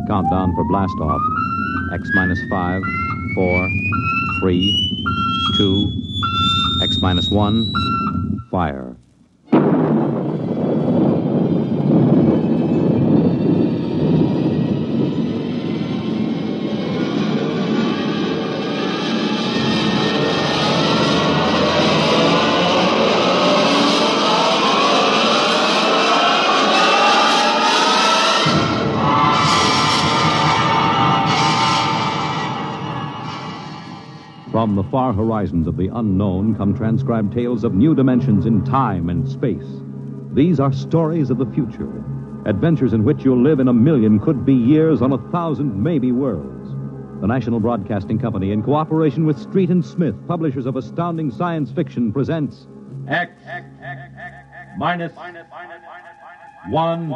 countdown for blast off. X minus 5, 4, 3, 2, X minus 1, fire. From the far horizons of the unknown come transcribed tales of new dimensions in time and space. These are stories of the future, adventures in which you'll live in a million could-be years on 1,000 maybe worlds. The National Broadcasting Company, in cooperation with Street and Smith, publishers of astounding science fiction, presents X minus 1.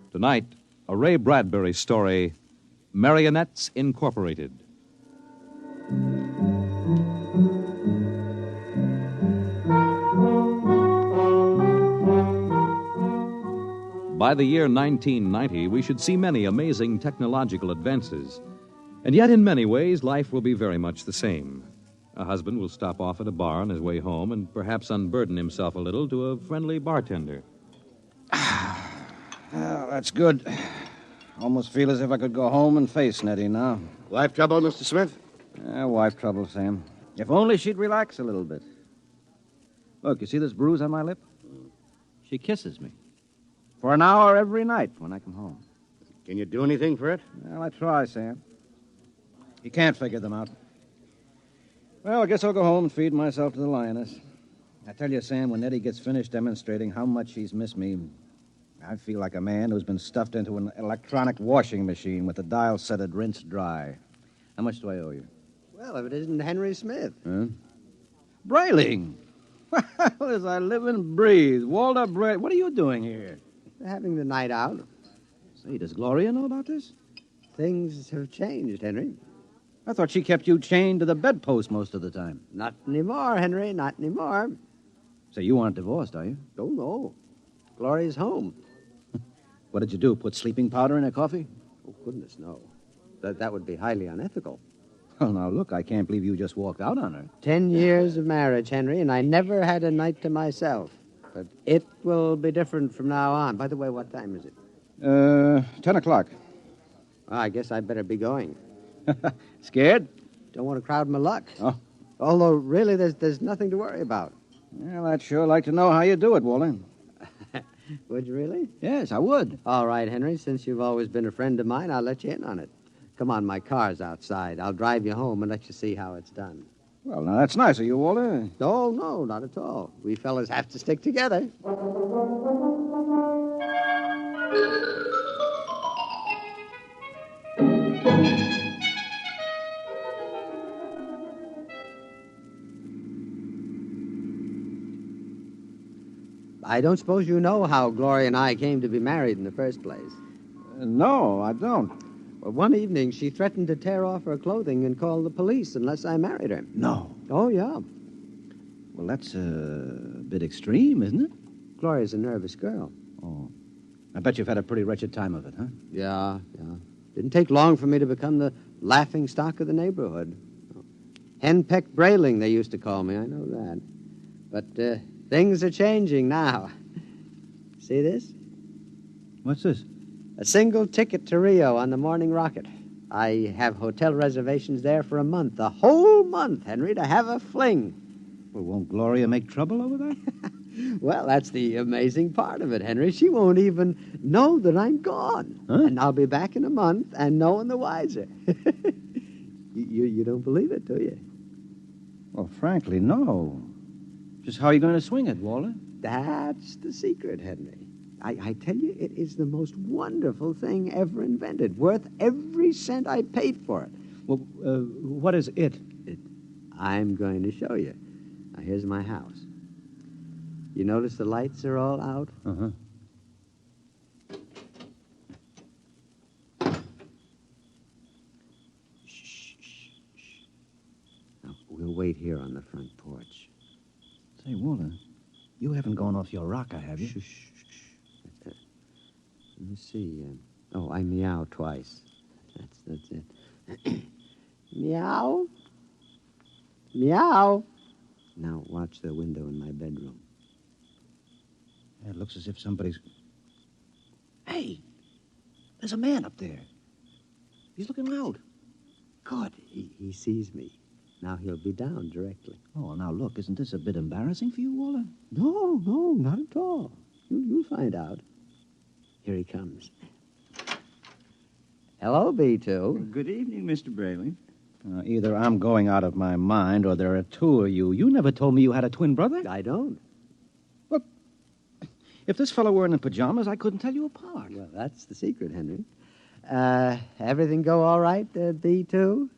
Tonight, a Ray Bradbury story, Marionettes Incorporated. By the year 1990, we should see many amazing technological advances. And yet, in many ways, life will be very much the same. A husband will stop off at a bar on his way home and perhaps unburden himself a little to a friendly bartender. Well, that's good. Almost feel as if I could go home and face Nettie now. Wife trouble, Mr. Smith? Wife trouble, Sam. If only she'd relax a little bit. Look, you see this bruise on my lip? She kisses me. For an hour every night when I come home. Can you do anything for it? Well, I try, Sam. You can't figure them out. Well, I guess I'll go home and feed myself to the lioness. I tell you, Sam, when Nettie gets finished demonstrating how much she's missed me, I feel like a man who's been stuffed into an electronic washing machine with the dial set at rinse dry. How much do I owe you? Well, if it isn't Henry Smith. Huh? Brayling! Well, as I live and breathe. Walter Brayling. What are you doing here? They're having the night out. Say, does Gloria know about this? Things have changed, Henry. I thought she kept you chained to the bedpost most of the time. Not anymore, Henry, not anymore. So you aren't divorced, are you? Oh, no. Gloria's home. What did you do, put sleeping powder in her coffee? Oh, goodness, no. That would be highly unethical. Well, now, look, I can't believe you just walked out on her. 10 years of marriage, Henry, and I never had a night to myself. But it will be different from now on. By the way, what time is it? 10 o'clock. Well, I guess I better be going. Scared? Don't want to crowd my luck. Oh. Although, really, there's nothing to worry about. Well, I'd sure like to know how you do it, Walter. Would you really? Yes, I would. All right, Henry, since you've always been a friend of mine, I'll let you in on it. Come on, my car's outside. I'll drive you home and let you see how it's done. Well, now, that's nice of you, Walter. No, not at all. We fellas have to stick together. I don't suppose you know how Gloria and I came to be married in the first place. No, I don't. Well, one evening, she threatened to tear off her clothing and call the police unless I married her. No. Oh, yeah. Well, that's a bit extreme, isn't it? Gloria's a nervous girl. Oh. I bet you've had a pretty wretched time of it, huh? Yeah. Didn't take long for me to become the laughing stock of the neighborhood. Henpecked Brayling, they used to call me. I know that. But things are changing now. See this? What's this? A single ticket to Rio on the morning rocket. I have hotel reservations there for a month. A whole month, Henry, to have a fling. Well, won't Gloria make trouble over that? Well, that's the amazing part of it, Henry. She won't even know that I'm gone. Huh? And I'll be back in a month and no one the wiser. You don't believe it, do you? Well, frankly, no. Just how are you going to swing it, Walter? That's the secret, Henry. I tell you, it is the most wonderful thing ever invented, worth every cent I paid for it. Well, what is it? I'm going to show you. Now, here's my house. You notice the lights are all out? Uh-huh. Shh. Now, We'll wait here on the front porch. Say, Walter, you haven't gone off your rocker, have you? Shh, shh, shh. Let me see. I meow twice. That's it. Meow. Meow. Now watch the window in my bedroom. Yeah, it looks as if somebody's... Hey, there's a man up there. He's looking out. Good. He sees me. Now he'll be down directly. Oh, now look, isn't this a bit embarrassing for you, Walter? No, not at all. You'll find out. Here he comes. Hello, B2. Good evening, Mr. Brayling. Either I'm going out of my mind or there are two of you. You never told me you had a twin brother. I don't. Well, if this fellow weren't in pajamas, I couldn't tell you apart. Well, that's the secret, Henry. Everything go all right, B2?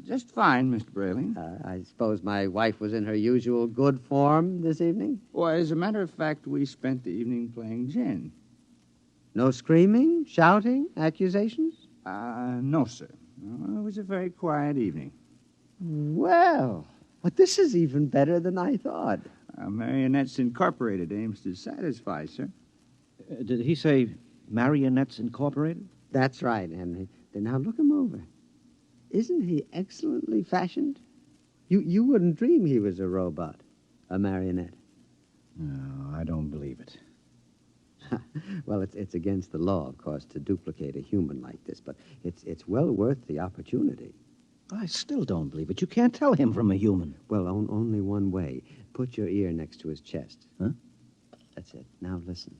Just fine, Mr. Brayling. I suppose my wife was in her usual good form this evening? Well, as a matter of fact, we spent the evening playing gin. No screaming, shouting, accusations? No, sir. It was a very quiet evening. Well, but this is even better than I thought. Marionettes Incorporated aims to satisfy, sir. Did he say Marionettes Incorporated? That's right, Henry. Now look him over. Isn't he excellently fashioned? You wouldn't dream he was a robot, a marionette. No, I don't believe it. Well, it's against the law, of course, to duplicate a human like this, but it's well worth the opportunity. I still don't believe it. You can't tell him from a human. Well, only one way. Put your ear next to his chest. Huh? That's it. Now listen.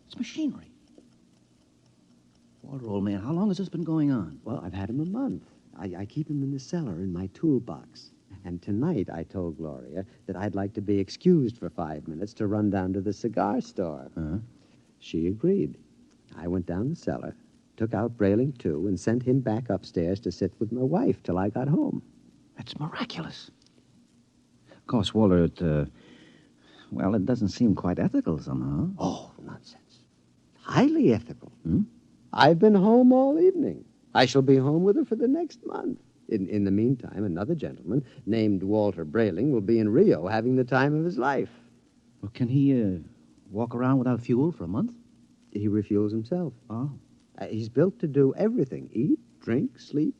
It's machinery. Walter, old man, how long has this been going on? Well, I've had him a month. I keep him in the cellar in my toolbox. And tonight I told Gloria that I'd like to be excused for 5 minutes to run down to the cigar store. Huh? She agreed. I went down the cellar, took out Brayling, too, and sent him back upstairs to sit with my wife till I got home. That's miraculous. Of course, Walter, it doesn't seem quite ethical somehow. Oh, nonsense. Highly ethical. Hmm? I've been home all evening. I shall be home with her for the next month. In the meantime, another gentleman named Walter Brayling will be in Rio having the time of his life. Well, can he walk around without fuel for a month? He refuels himself. Oh. He's built to do everything. Eat, drink, sleep.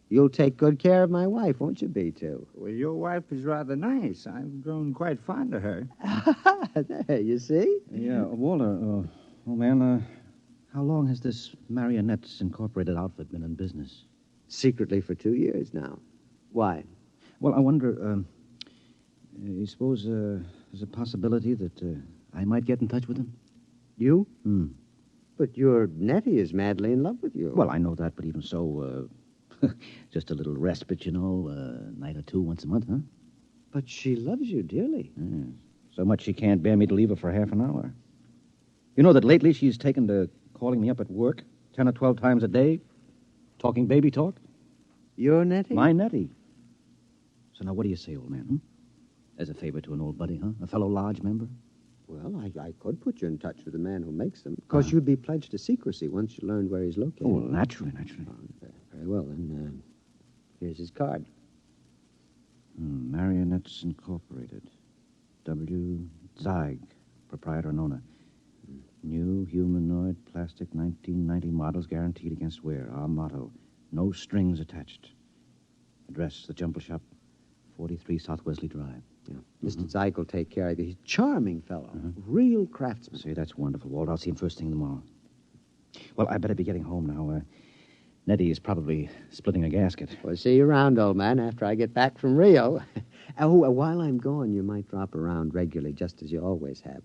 You'll take good care of my wife, won't you, B2? Well, your wife is rather nice. I've grown quite fond of her. There, you see? Yeah, Walter, how long has this Marionettes Incorporated outfit been in business? Secretly for 2 years now. Why? Well, I wonder, you suppose there's a possibility that I might get in touch with him? You? Hmm. But your Nettie is madly in love with you. Well, I know that, but even so, just a little respite, a night or two once a month, huh? But she loves you dearly. Yeah. So much she can't bear me to leave her for half an hour. You know that lately she's taken to calling me up at work 10 or 12 times a day, talking baby talk? Your Nettie? My Nettie. So now what do you say, old man, huh? As a favor to an old buddy, huh? A fellow lodge member? Well, I could put you in touch with the man who makes them. Of course, you'd be pledged to secrecy once you learned where he's located. Oh, well, naturally. Very well, then. Here's his card. Marionettes Incorporated. W. Zeig, proprietor and owner. New humanoid plastic 1990 models guaranteed against wear. Our motto, no strings attached. Address, the Jumble Shop, 43 South Wesley Drive. Yeah. Mr. Zeig will take care of you. He's a charming fellow. Real craftsman. Say, that's wonderful, Walt. I'll see him first thing tomorrow. Well, I better be getting home now. Nettie is probably splitting a gasket. Well, see you around, old man, after I get back from Rio. While I'm gone, you might drop around regularly, just as you always have.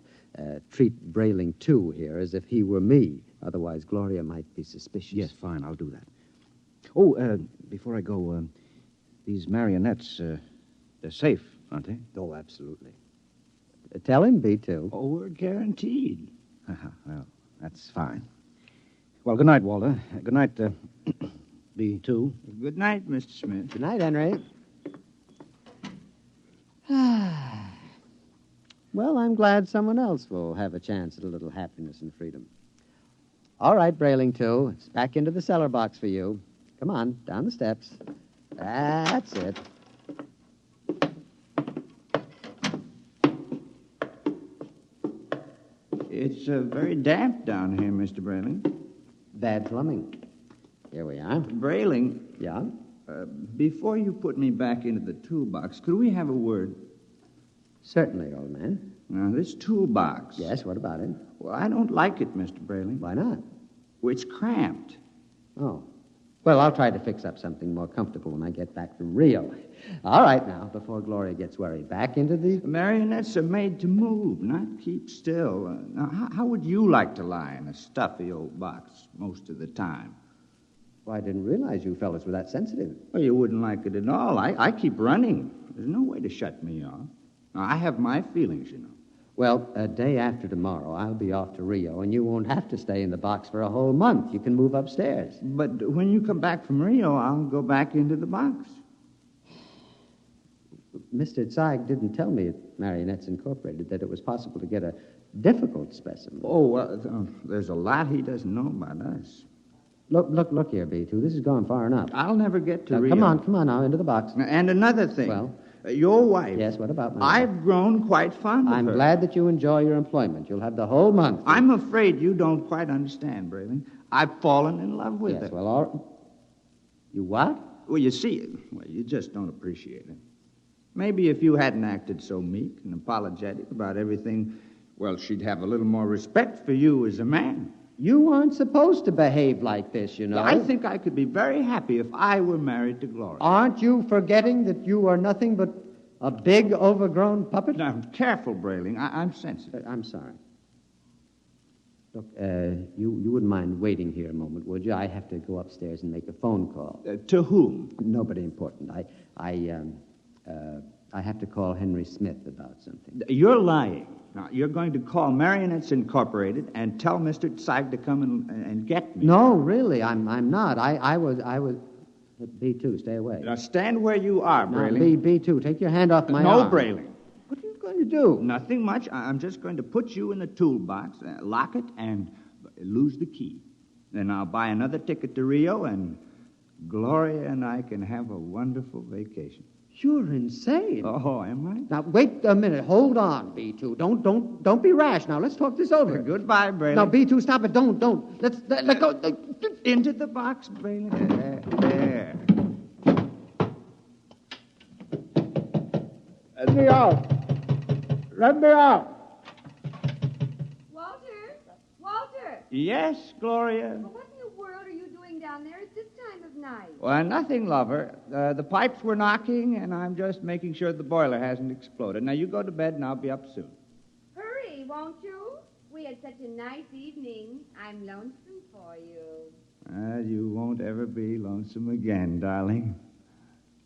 Treat Brayling, too, here, as if he were me. Otherwise, Gloria might be suspicious. Yes, fine, I'll do that. Oh, before I go, these marionettes, they're safe, aren't they? Oh, absolutely. Tell him, B2. Oh, we're guaranteed. Well, that's fine. Well, good night, Walter. Good night, B2. Good night, Mr. Smith. Good night, Henry. Well, I'm glad someone else will have a chance at a little happiness and freedom. All right, Brayling, too. It's back into the cellar box for you. Come on, down the steps. That's it. It's very damp down here, Mr. Brayling. Bad plumbing. Here we are. Brayling, Yeah? before you put me back into the toolbox, could we have a word? Certainly, old man. Now, this toolbox. Yes, what about it? Well, I don't like it, Mr. Brayling. Why not? Well, it's cramped. Oh. Well, I'll try to fix up something more comfortable when I get back from Rio. All right, now, before Gloria gets worried. Back into the... Marionettes are made to move, not keep still. Now, how would you like to lie in a stuffy old box most of the time? Well, I didn't realize you fellas were that sensitive. Well, you wouldn't like it at all. I keep running. There's no way to shut me off. Now, I have my feelings, you know. Well, a day after tomorrow, I'll be off to Rio, and you won't have to stay in the box for a whole month. You can move upstairs. But when you come back from Rio, I'll go back into the box. Mr. Zeig didn't tell me at Marionettes Incorporated that it was possible to get a difficult specimen. Oh, there's a lot he doesn't know about us. Look here, B2. This has gone far enough. I'll never get to Now, Rio. come on now, into the box. And another thing. Well? Your wife. Yes, what about my wife? I've grown quite fond of I'm her. glad that you enjoy your employment. You'll have the whole month. I'm afraid you don't quite understand, Brayling. I've fallen in love with her. Yes, well, all... You what? Well, you see, you just don't appreciate it. Maybe if you hadn't acted so meek and apologetic about everything, well, she'd have a little more respect for you as a man. You aren't supposed to behave like this, you know. I think I could be very happy if I were married to Gloria. Aren't you forgetting that you are nothing but a big, overgrown puppet? Now, careful, Brayling. I'm sensitive. I'm sorry. Look, you wouldn't mind waiting here a moment, would you? I have to go upstairs and make a phone call. To whom? Nobody important. I have to call Henry Smith about something. You're lying. Now, you're going to call Marionettes Incorporated and tell Mr. Zeig to come and get me. No, really, I'm not. I was... B2, stay away. Now, stand where you are, Now, Brayling. B2, take your hand off my No, arm. Brayling. What are you going to do? Nothing much. I'm just going to put you in the toolbox, lock it, and lose the key. Then I'll buy another ticket to Rio, and Gloria and I can have a wonderful vacation. You're insane. Oh, am I? Now, wait a minute. Hold on, B2. Don't be rash. Now, let's talk this over. Goodbye, Brayling. Now, B2, stop it. Don't. Let go. Into the box, Brayling. There. Let me out. Let me out. Walter! Yes, Gloria? Well, what in the world are you doing down there at this time of night? Well, nothing, lover. The pipes were knocking, and I'm just making sure the boiler hasn't exploded. Now, you go to bed, and I'll be up soon. Hurry, won't you? We had such a nice evening. I'm lonesome for you. You won't ever be lonesome again, darling.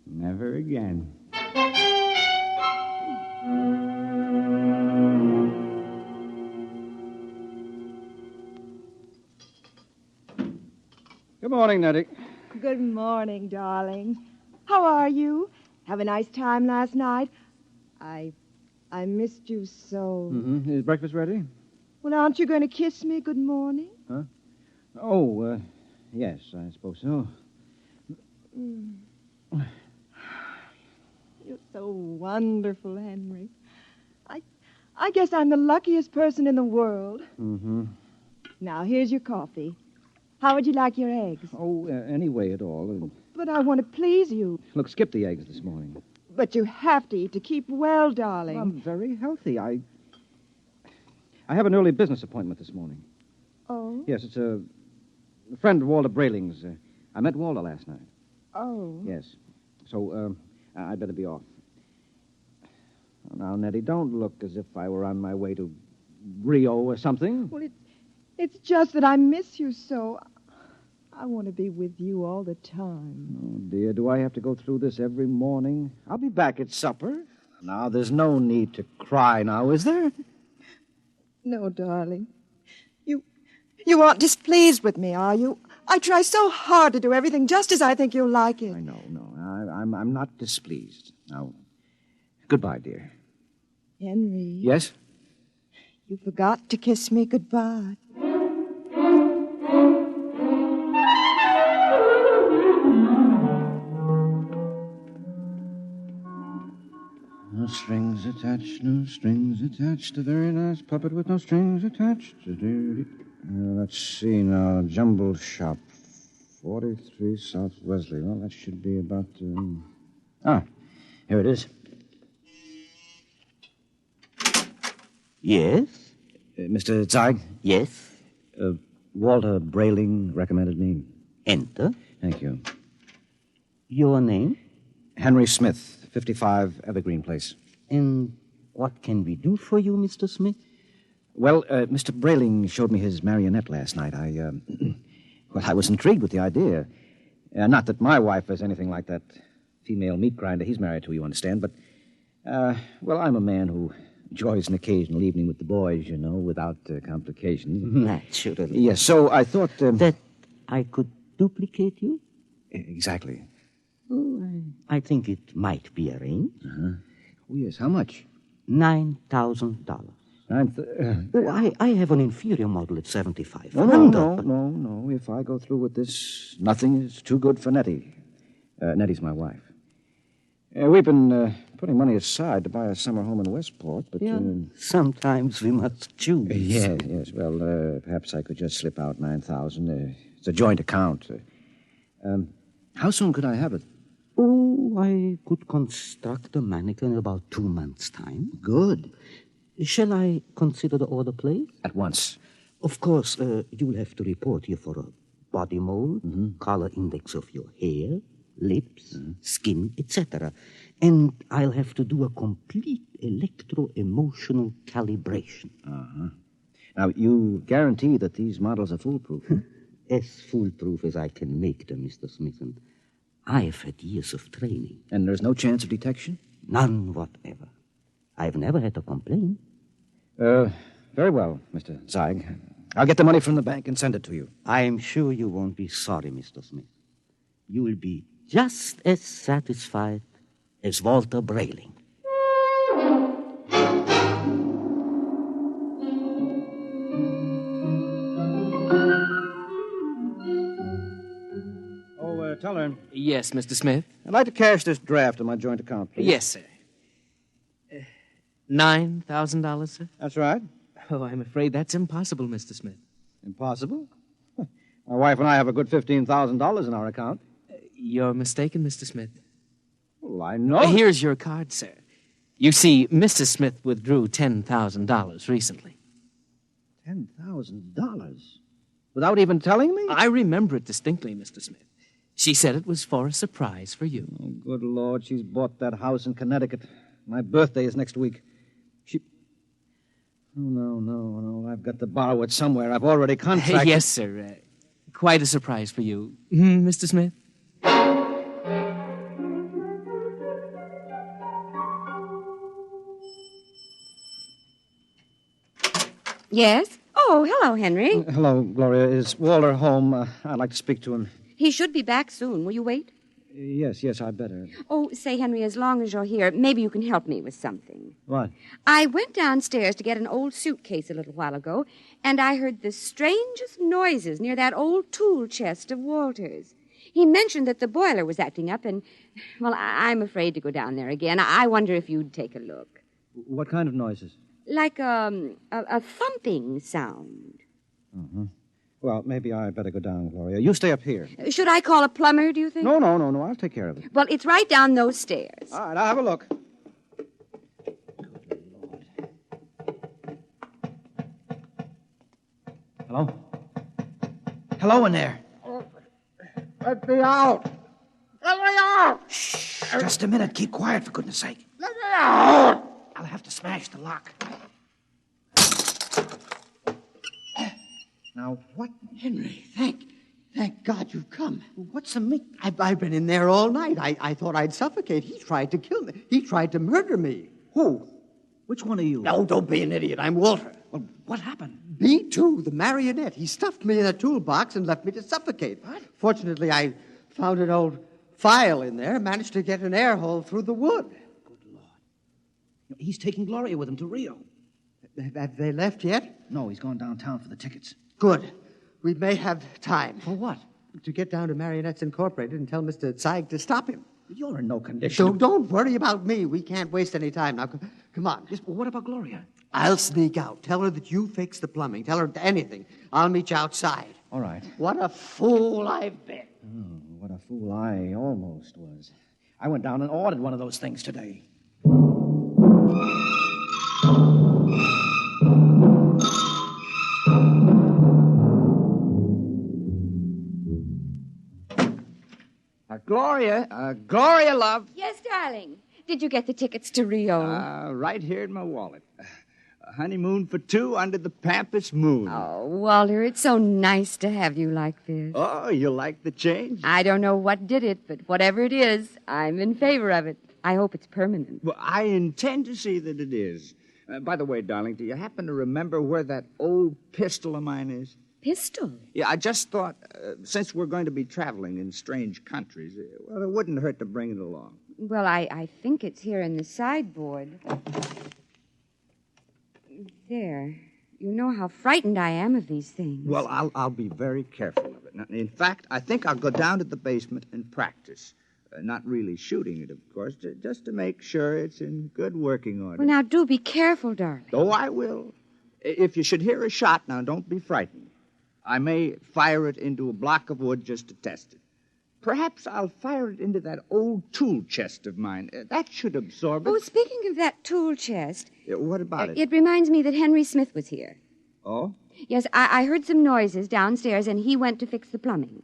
Never again. Good morning, Nettie. Good morning, darling. How are you? Have a nice time last night? I missed you so. Mm-hmm. Is breakfast ready? Well, aren't you going to kiss me good morning? Huh? Oh, yes, I suppose so. You're so wonderful, Henry. I guess I'm the luckiest person in the world. Mm-hmm. Now, here's your coffee. How would you like your eggs? Oh, any way at all. But I want to please you. Look, skip the eggs this morning. But you have to eat to keep well, darling. I'm very healthy. I have an early business appointment this morning. Oh? Yes, it's a friend of Walter Brayling's. I met Walter last night. Oh. Yes. So, I'd better be off. Now, Nettie, don't look as if I were on my way to Rio or something. Well, it's just that I miss you so. I want to be with you all the time. Oh, dear, do I have to go through this every morning? I'll be back at supper. Now, there's no need to cry now, is there? No, darling. You aren't displeased with me, are you? I try so hard to do everything just as I think you'll like it. I know, no. I'm not displeased. Now, goodbye, dear. Henry. Yes? You forgot to kiss me goodbye. No strings attached, no strings attached. A very nice puppet with no strings attached. Let's see now. Jumble Shop, 43 South Wesley. Well, that should be about... here it is. Yes? Mr. Zeig? Yes? Walter Brayling recommended me. Enter. Thank you. Your name? Henry Smith, 55 Evergreen Place. And what can we do for you, Mr. Smith? Well, Mr. Brayling showed me his marionette last night. I was intrigued with the idea. Not that my wife is anything like that female meat grinder he's married to, you understand, but, I'm a man who enjoys an occasional evening with the boys, without complications. Naturally. Yes, so I thought... that I could duplicate you? Exactly. Oh, I think it might be arranged. Uh-huh. Oh, yes. How much? $9,000. I have an inferior model at $7,500. No. If I go through with this, nothing is too good for Nettie. Nettie's my wife. We've been putting money aside to buy a summer home in Westport, but... sometimes we must choose. Yes. Well, perhaps I could just slip out $9,000. It's a joint account. How soon could I have it? Oh, I could construct a mannequin in about 2 months' time. Good. Shall I consider the order placed? At once. Of course, you'll have to report here for a body mold, color index of your hair, lips, skin, etc. And I'll have to do a complete electro-emotional calibration. Uh-huh. Now, you guarantee that these models are foolproof? As foolproof as I can make them, Mr. Smithson. I've had years of training. And there's no chance of detection? None whatever. I've never had a complaint. Very well, Mr. Zeig. I'll get the money from the bank and send it to you. I'm sure you won't be sorry, Mr. Smith. You'll be just as satisfied as Walter Brayling. Teller. Yes, Mr. Smith? I'd like to cash this draft on my joint account, please. Yes, sir. $9,000, sir? That's right. Oh, I'm afraid that's impossible, Mr. Smith. Impossible? My wife and I have a good $15,000 in our account. You're mistaken, Mr. Smith. Well, I know. Here's your card, sir. You see, Mrs. Smith withdrew $10,000 recently. $10,000? Without even telling me? I remember it distinctly, Mr. Smith. She said it was for a surprise for you. Oh, good Lord, she's bought that house in Connecticut. My birthday is next week. Oh, no. I've got to borrow it somewhere. I've already contracted... Yes, sir. Quite a surprise for you. Mr. Smith? Yes? Oh, hello, Henry. Hello, Gloria. Is Walter home? I'd like to speak to him. He should be back soon. Will you wait? Yes, I'd better. Oh, say, Henry, as long as you're here, maybe you can help me with something. What? I went downstairs to get an old suitcase a little while ago, and I heard the strangest noises near that old tool chest of Walter's. He mentioned that the boiler was acting up, and, I'm afraid to go down there again. I wonder if you'd take a look. What kind of noises? Like a thumping sound. Uh-huh. Well, maybe I'd better go down, Gloria. You stay up here. Should I call a plumber, do you think? No. I'll take care of it. Well, it's right down those stairs. All right, I'll have a look. Hello? Hello in there. Let me out. Let me out. Shh, just a minute. Keep quiet, for goodness sake. Let me out. I'll have to smash the lock. Now, what? Henry, thank God you've come. What's the meat? I've been in there all night. I thought I'd suffocate. He tried to kill me. He tried to murder me. Who? Which one of you? No, don't be an idiot. I'm Walter. Well, what happened? B2, the marionette. He stuffed me in a toolbox and left me to suffocate. What? Fortunately, I found an old file in there and managed to get an air hole through the wood. Good Lord. He's taking Gloria with him to Rio. Have they left yet? No, he's gone downtown for the tickets. Good. We may have time. For what? To get down to Marionettes Incorporated and tell Mr. Zeig to stop him. You're in no condition. So don't worry about me. We can't waste any time. Now, come on. Yes, but what about Gloria? I'll sneak out. Tell her that you fixed the plumbing. Tell her anything. I'll meet you outside. All right. What a fool I've been. Oh, what a fool I almost was. I went down and ordered one of those things today. Gloria, love. Yes, darling. Did you get the tickets to Rio? Right here in my wallet. A honeymoon for two under the Pampas moon. Oh, Walter, it's so nice to have you like this. Oh, you like the change? I don't know what did it, but whatever it is, I'm in favor of it. I hope it's permanent. Well, I intend to see that it is. By the way, darling, do you happen to remember where that old pistol of mine is? Pistol? Yeah, I just thought, since we're going to be traveling in strange countries, well, it wouldn't hurt to bring it along. Well, I think it's here in the sideboard. There. You know how frightened I am of these things. Well, I'll be very careful of it. Now, in fact, I think I'll go down to the basement and practice. Not really shooting it, of course, just to make sure it's in good working order. Well, now, do be careful, darling. Oh, I will. If you should hear a shot, now, don't be frightened. I may fire it into a block of wood just to test it. Perhaps I'll fire it into that old tool chest of mine. That should absorb it. Oh, speaking of that tool chest... What about it? It reminds me that Henry Smith was here. Oh? Yes, I heard some noises downstairs, and he went to fix the plumbing.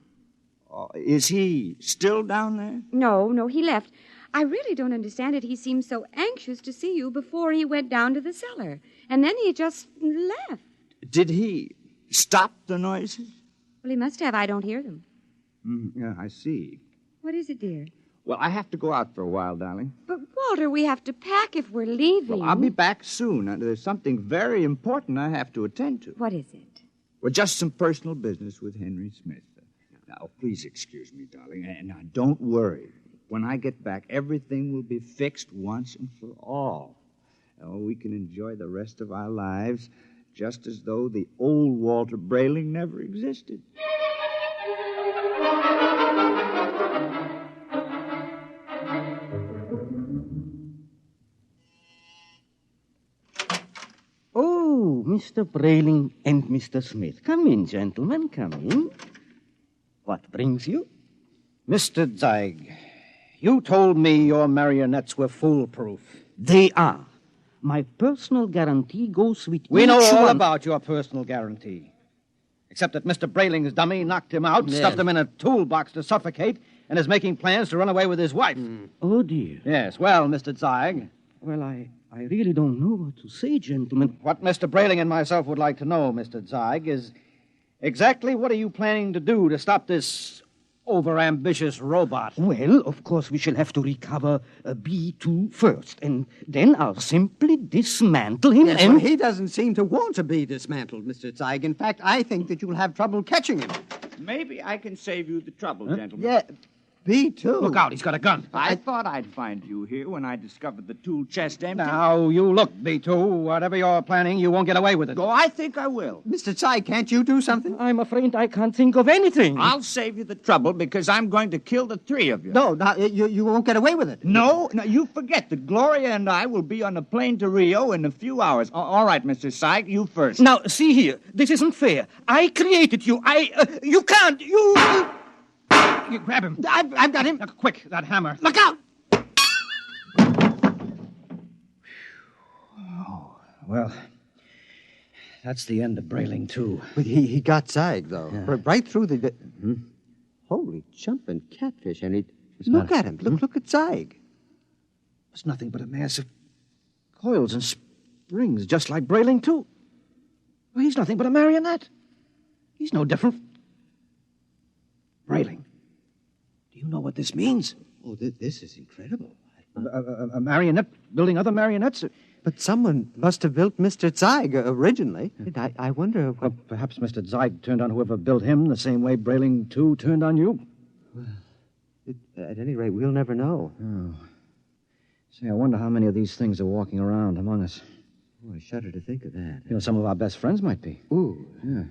Is he still down there? No, he left. I really don't understand it. He seemed so anxious to see you before he went down to the cellar. And then he just left. Did he stop the noises? Well, he must have. I don't hear them. Yeah, I see. What is it, dear? Well, I have to go out for a while, darling. But, Walter, we have to pack if we're leaving. Well, I'll be back soon. There's something very important I have to attend to. What is it? Well, just some personal business with Henry Smith. Now, please excuse me, darling. And now, don't worry. When I get back, everything will be fixed once and for all. Oh, we can enjoy the rest of our lives just as though the old Walter Brayling never existed. Oh, Mr. Brayling and Mr. Smith. Come in, gentlemen, come in. What brings you? Mr. Zeig, you told me your marionettes were foolproof. They are. My personal guarantee goes with We each know all one. about your personal guarantee. Except that Mr. Brayling's dummy knocked him out, Yes. stuffed him in a toolbox to suffocate, and is making plans to run away with his wife. Oh, dear. Yes, well, Mr. Zeig. Well, I really don't know what to say, gentlemen. What Mr. Brayling and myself would like to know, Mr. Zeig, is exactly what are you planning to do to stop this overambitious robot? Well, of course, we shall have to recover B2 first, and then I'll simply dismantle him Yes, and... well, he doesn't seem to want to be dismantled, Mr. Zeig. In fact, I think that you'll have trouble catching him. Maybe I can save you the trouble, gentlemen. Yeah, B2. Look out, he's got a gun. I thought I'd find you here when I discovered the tool chest empty. Now, you look, B2. Whatever you're planning, you won't get away with it. Oh, I think I will. Mr. Zeig, can't you do something? I'm afraid I can't think of anything. I'll save you the trouble because I'm going to kill the three of you. No, you won't get away with it. No, you forget that Gloria and I will be on a plane to Rio in a few hours. All right, Mr. Zeig, you first. Now, see here. This isn't fair. I created you. You can't. You grab him. I've got him. Now, quick, that hammer. Look out! Oh, well, that's the end of Brayling, too. But he got Zeig, though. Yeah. Right through the... Holy jumping catfish. And look at him. Look at Zeig. It's nothing but a mass of coils and springs, just like Brayling, too. Well, he's nothing but a marionette. He's no different. Brayling, do you know what this means? Oh, this is incredible. A marionette building other marionettes? But someone must have built Mr. Zeig originally. I wonder what... Well, perhaps Mr. Zeig turned on whoever built him the same way Brayling, too, turned on you. Well, at any rate, we'll never know. Oh. Say, I wonder how many of these things are walking around among us. Oh, I shudder to think of that. You know, some of our best friends might be. Ooh. Yeah.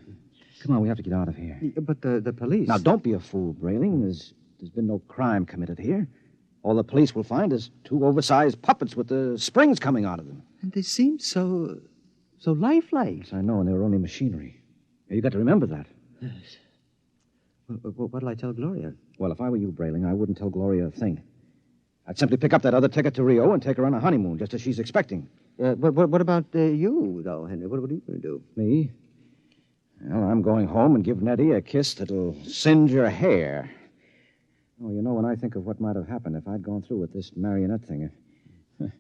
Come on, we have to get out of here. But the police... Now, don't be a fool, Brayling. There's been no crime committed here. All the police will find is 2 oversized puppets with the springs coming out of them. And they seemed so lifelike. Yes, I know, and they were only machinery. You got to remember that. Yes. What'll I tell Gloria? Well, if I were you, Brayling, I wouldn't tell Gloria a thing. I'd simply pick up that other ticket to Rio and take her on a honeymoon, just as she's expecting. What about you, though, Henry? What are you going to do? Me? Well, I'm going home and give Nettie a kiss that'll singe her hair. Oh, you know, when I think of what might have happened if I'd gone through with this marionette thing, it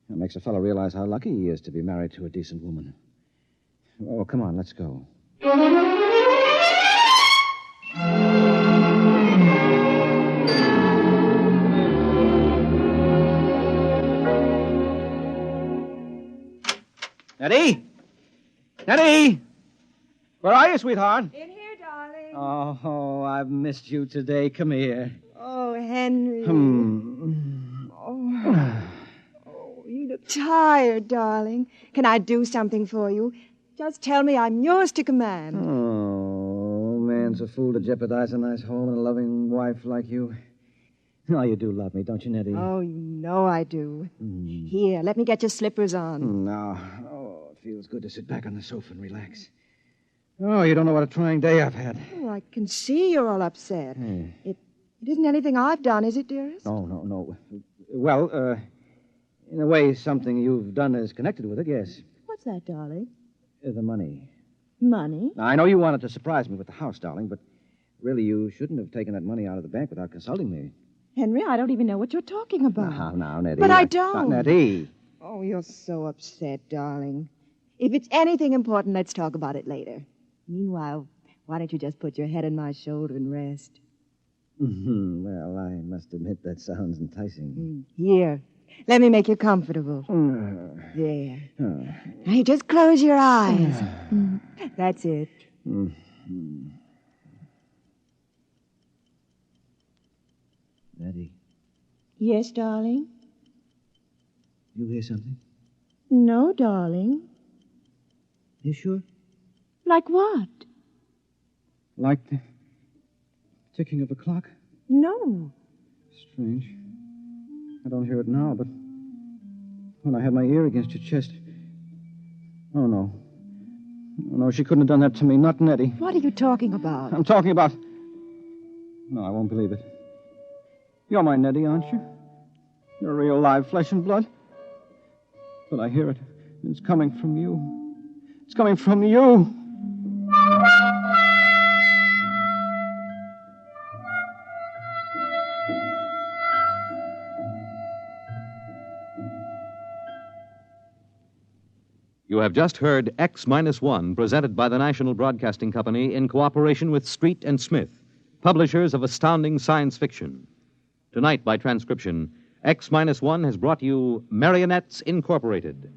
makes a fellow realize how lucky he is to be married to a decent woman. Oh, come on, let's go. Nettie? Nettie? Where are you, sweetheart? In here, darling. Oh, I've missed you today. Come here. Oh, Henry. Oh, you look tired, darling. Can I do something for you? Just tell me I'm yours to command. Oh, man's a fool to jeopardize a nice home and a loving wife like you. Oh, you do love me, don't you, Nettie? Oh, you know I do. Here, let me get your slippers on. Now, it feels good to sit back on the sofa and relax. Oh, you don't know what a trying day I've had. Oh, I can see you're all upset. It isn't anything I've done, is it, dearest? No. Well, in a way, something you've done is connected with it, yes. What's that, darling? The money. Money? Now, I know you wanted to surprise me with the house, darling, but really you shouldn't have taken that money out of the bank without consulting me. Henry, I don't even know what you're talking about. Now, Nettie. But I don't. Nettie. Oh, you're so upset, darling. If it's anything important, let's talk about it later. Meanwhile, why don't you just put your head on my shoulder and rest? Well, I must admit that sounds enticing. Here, let me make you comfortable. There. Now, you just close your eyes. That's it. Nettie. Yes, darling? You hear something? No, darling. You sure? Like what? Like the ticking of a clock? No. Strange. I don't hear it now, but when I had my ear against your chest... Oh, no. No, she couldn't have done that to me. Not Nettie. What are you talking about? I'm talking about... No, I won't believe it. You're my Nettie, aren't you? You're real live flesh and blood. But I hear it. It's coming from you. It's coming from you. You have just heard X-1, presented by the National Broadcasting Company in cooperation with Street and Smith, publishers of astounding science fiction. Tonight, by transcription, X-1 has brought you Marionettes Incorporated,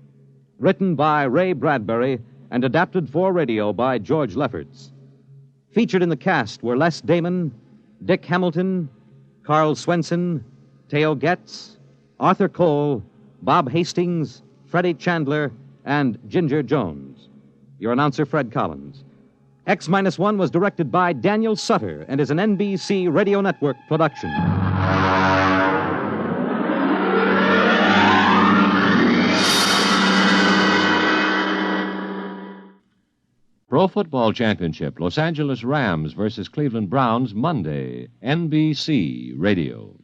written by Ray Bradbury and adapted for radio by George Lefferts. Featured in the cast were Les Damon, Dick Hamilton, Carl Swenson, Theo Getz, Arthur Cole, Bob Hastings, Freddie Chandler, and Ginger Jones. Your announcer, Fred Collins. X-1 was directed by Daniel Sutter and is an NBC Radio Network production. Pro Football Championship, Los Angeles Rams versus Cleveland Browns, Monday, NBC Radio.